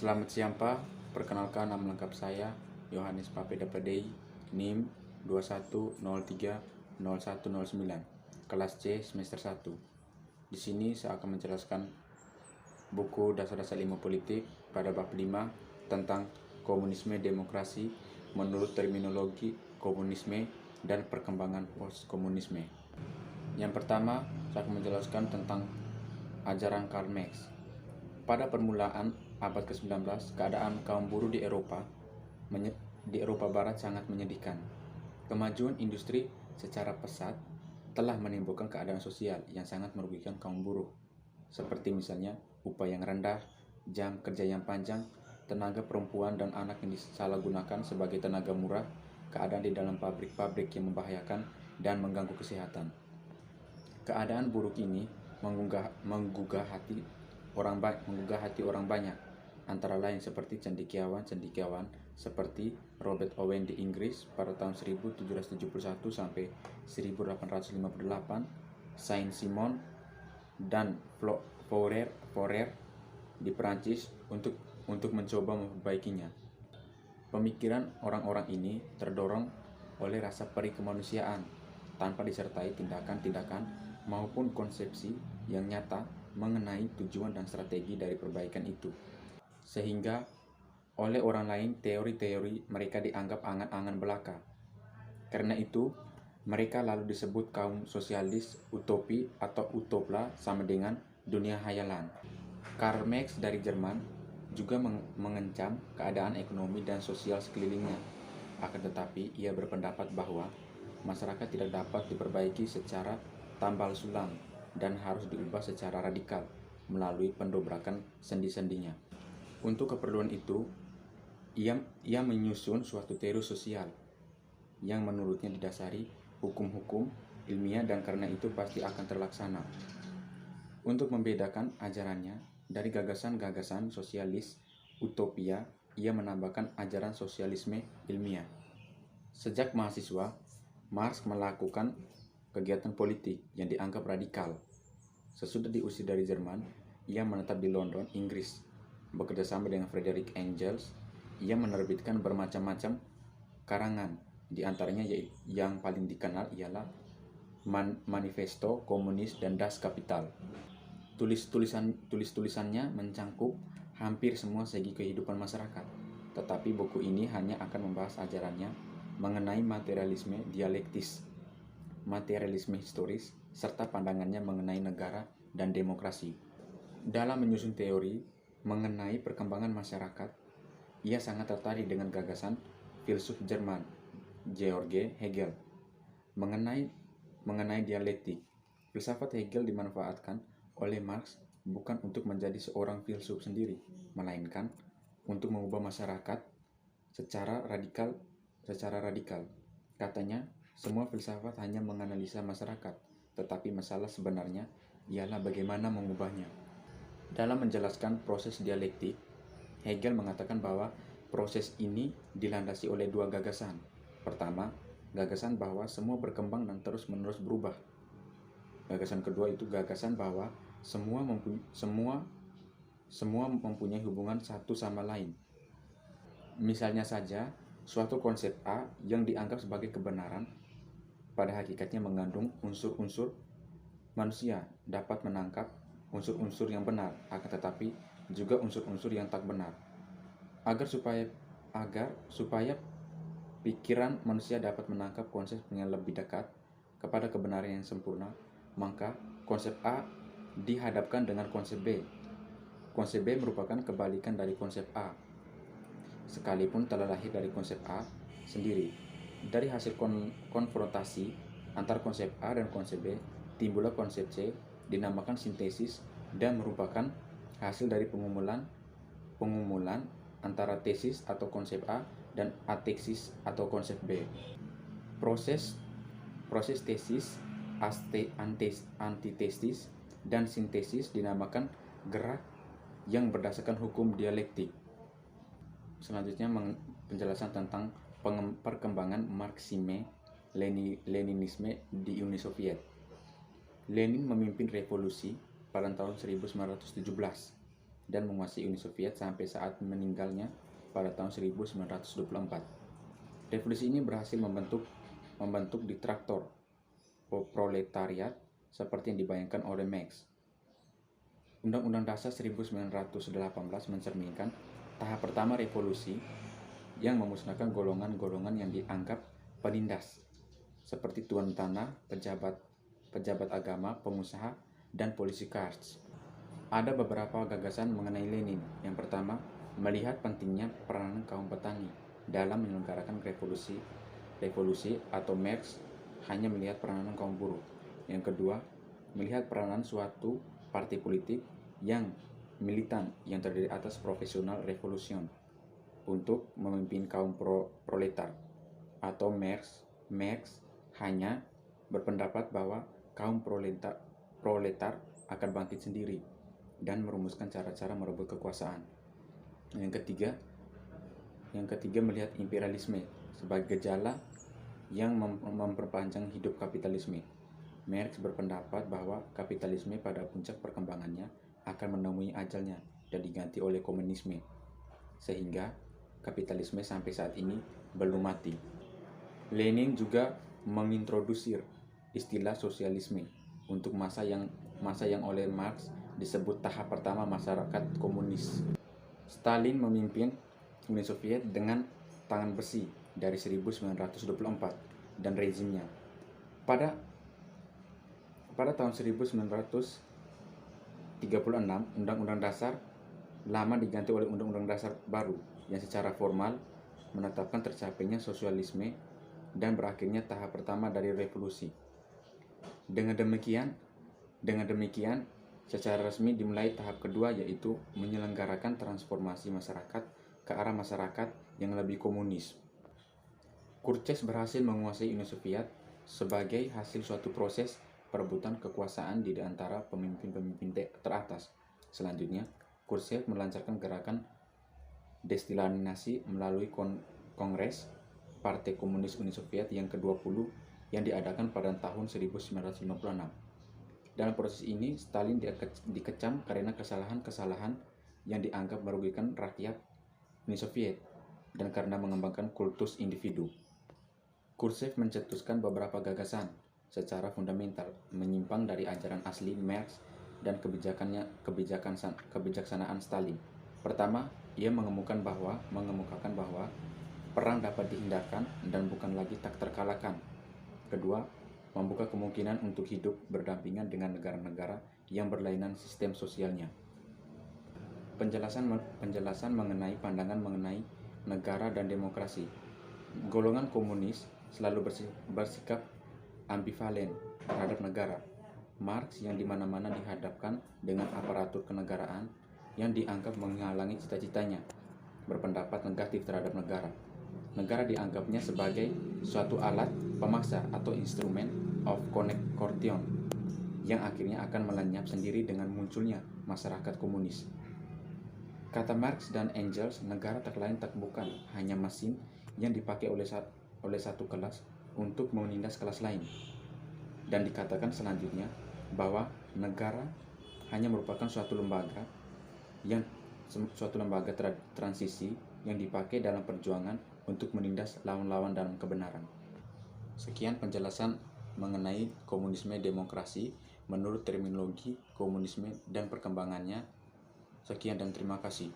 Selamat siang Pak, perkenalkan nama lengkap saya Yohanes Papeda Pedei, NIM 21030109, kelas C semester 1. Di sini saya akan menjelaskan buku Dasar-dasar Ilmu Politik pada bab 5 tentang komunisme demokrasi menurut terminologi komunisme dan perkembangan postkomunisme. Yang pertama, saya akan menjelaskan tentang ajaran Karl Marx. Pada permulaan abad ke-19, keadaan kaum buruh di Eropa Barat sangat menyedihkan. Kemajuan industri secara pesat telah menimbulkan keadaan sosial yang sangat merugikan kaum buruh, seperti misalnya upah yang rendah, jam kerja yang panjang, tenaga perempuan dan anak yang disalahgunakan sebagai tenaga murah, keadaan di dalam pabrik-pabrik yang membahayakan dan mengganggu kesehatan. Keadaan buruk ini menggugah hati orang banyak, antara lain seperti cendekiawan seperti Robert Owen di Inggris pada tahun 1771 sampai 1858, Saint-Simon dan Fourier di Prancis untuk mencoba memperbaikinya. Pemikiran orang-orang ini terdorong oleh rasa perih kemanusiaan tanpa disertai tindakan-tindakan maupun konsepsi yang nyata mengenai tujuan dan strategi dari perbaikan itu, sehingga oleh orang lain teori-teori mereka dianggap angan-angan belaka. Karena itu, mereka lalu disebut kaum sosialis utopi atau utopia sama dengan dunia hayalan. Karl Marx dari Jerman juga mengancam keadaan ekonomi dan sosial sekelilingnya. Akan tetapi, ia berpendapat bahwa masyarakat tidak dapat diperbaiki secara tambal sulam dan harus diubah secara radikal melalui pendobrakan sendi-sendinya. Untuk keperluan itu, ia menyusun suatu teori sosial yang menurutnya didasari hukum-hukum ilmiah dan karena itu pasti akan terlaksana. Untuk membedakan ajarannya dari gagasan-gagasan sosialis utopia, ia menambahkan ajaran sosialisme ilmiah. Sejak mahasiswa, Marx melakukan kegiatan politik yang dianggap radikal. Sesudah diusir dari Jerman, ia menetap di London, Inggris. Bekerja sama dengan Friedrich Engels, ia menerbitkan bermacam-macam karangan. Di antaranya yang paling dikenal ialah Manifesto Komunis dan Das Kapital. Tulis-tulisannya mencangkup hampir semua segi kehidupan masyarakat, tetapi buku ini hanya akan membahas ajarannya mengenai materialisme dialektis, materialisme historis, serta pandangannya mengenai negara dan demokrasi. Dalam menyusun teori mengenai perkembangan masyarakat, ia sangat tertarik dengan gagasan filsuf Jerman, Georg Hegel, mengenai dialektik. Filsafat Hegel dimanfaatkan oleh Marx bukan untuk menjadi seorang filsuf sendiri, melainkan untuk mengubah masyarakat secara radikal. Katanya, semua filsafat hanya menganalisa masyarakat, tetapi masalah sebenarnya ialah bagaimana mengubahnya. Dalam menjelaskan proses dialektik, Hegel mengatakan bahwa proses ini dilandasi oleh dua gagasan. Pertama, gagasan bahwa semua berkembang dan terus-menerus berubah. Gagasan kedua itu gagasan bahwa semua mempunyai hubungan satu sama lain. Misalnya saja, suatu konsep A yang dianggap sebagai kebenaran pada hakikatnya mengandung unsur-unsur manusia dapat menangkap unsur-unsur yang benar, akan tetapi juga unsur-unsur yang tak benar. Agar supaya pikiran manusia dapat menangkap konsep yang lebih dekat kepada kebenaran yang sempurna, maka konsep A dihadapkan dengan konsep B. Konsep B merupakan kebalikan dari konsep A, sekalipun telah lahir dari konsep A sendiri. Dari hasil konfrontasi antar konsep A dan konsep B, timbullah konsep C, dinamakan sintesis, dan merupakan hasil dari pengumuman antara tesis atau konsep A dan ateksis atau konsep B. Proses tesis, antitesis, dan sintesis dinamakan gerak yang berdasarkan hukum dialektik. Selanjutnya penjelasan tentang perkembangan Marxisme Leninisme di Uni Soviet. Lenin memimpin revolusi pada tahun 1917. dan menguasai Uni Soviet sampai saat meninggalnya pada tahun 1924. Revolusi ini berhasil membentuk diktator proletariat seperti yang dibayangkan oleh Marx. Undang-Undang Dasar 1918 mencerminkan tahap pertama revolusi yang memusnahkan golongan-golongan yang dianggap penindas, seperti tuan tanah, pejabat agama, pengusaha, dan polisi kars. Ada beberapa gagasan mengenai Lenin. Yang pertama, melihat pentingnya peranan kaum petani dalam menyelenggarakan revolusi atau Marx hanya melihat peranan kaum buruh. Yang kedua, melihat peranan suatu partai politik yang militan yang terdiri atas profesional revolusion untuk memimpin kaum proletar. Atau Marx hanya berpendapat bahwa kaum proletar akan bangkit sendiri dan merumuskan cara-cara merebut kekuasaan. Yang ketiga melihat imperialisme sebagai gejala yang memperpanjang hidup kapitalisme. Marx berpendapat bahwa kapitalisme pada puncak perkembangannya akan menemui ajalnya dan diganti oleh komunisme, sehingga kapitalisme sampai saat ini belum mati. Lenin juga mengintrodusir istilah sosialisme untuk masa yang oleh Marx disebut tahap pertama masyarakat komunis. Stalin memimpin Uni Soviet dengan tangan besi dari 1924 dan rezimnya. Pada tahun 1936, Undang-Undang Dasar Lama diganti oleh Undang-Undang Dasar baru yang secara formal menetapkan tercapainya sosialisme dan berakhirnya tahap pertama dari revolusi. Dengan demikian, secara resmi dimulai tahap kedua, yaitu menyelenggarakan transformasi masyarakat ke arah masyarakat yang lebih komunis. Khrushchev berhasil menguasai Uni Soviet sebagai hasil suatu proses perebutan kekuasaan di antara pemimpin-pemimpin teratas. Selanjutnya, Khrushchev melancarkan gerakan destilaninasi melalui Kongres Partai Komunis Uni Soviet yang ke-20 yang diadakan pada tahun 1956. Dalam proses ini, Stalin dikecam karena kesalahan-kesalahan yang dianggap merugikan rakyat Uni Soviet dan karena mengembangkan kultus individu. Khrushchev mencetuskan beberapa gagasan secara fundamental menyimpang dari ajaran asli Marx dan kebijaksanaan Stalin. Pertama, ia mengemukakan bahwa perang dapat dihindarkan dan bukan lagi tak terkalahkan. Kedua, membuka kemungkinan untuk hidup berdampingan dengan negara-negara yang berlainan sistem sosialnya. Penjelasan mengenai pandangan mengenai negara dan demokrasi. Golongan komunis selalu bersikap ambivalen terhadap negara. Marx yang dimana-mana dihadapkan dengan aparatur kenegaraan yang dianggap menghalangi cita-citanya, berpendapat negatif terhadap negara. Negara dianggapnya sebagai suatu alat pemaksa atau instrumen of connection yang akhirnya akan melenyap sendiri dengan munculnya masyarakat komunis. Kata Marx dan Engels, negara tak lain tak bukan hanya mesin yang dipakai oleh satu kelas untuk menindas kelas lain. Dan dikatakan selanjutnya bahwa negara hanya merupakan suatu lembaga transisi yang dipakai dalam perjuangan untuk menindas lawan-lawan dalam kebenaran. Sekian penjelasan mengenai komunisme demokrasi menurut terminologi komunisme dan perkembangannya. Sekian dan terima kasih.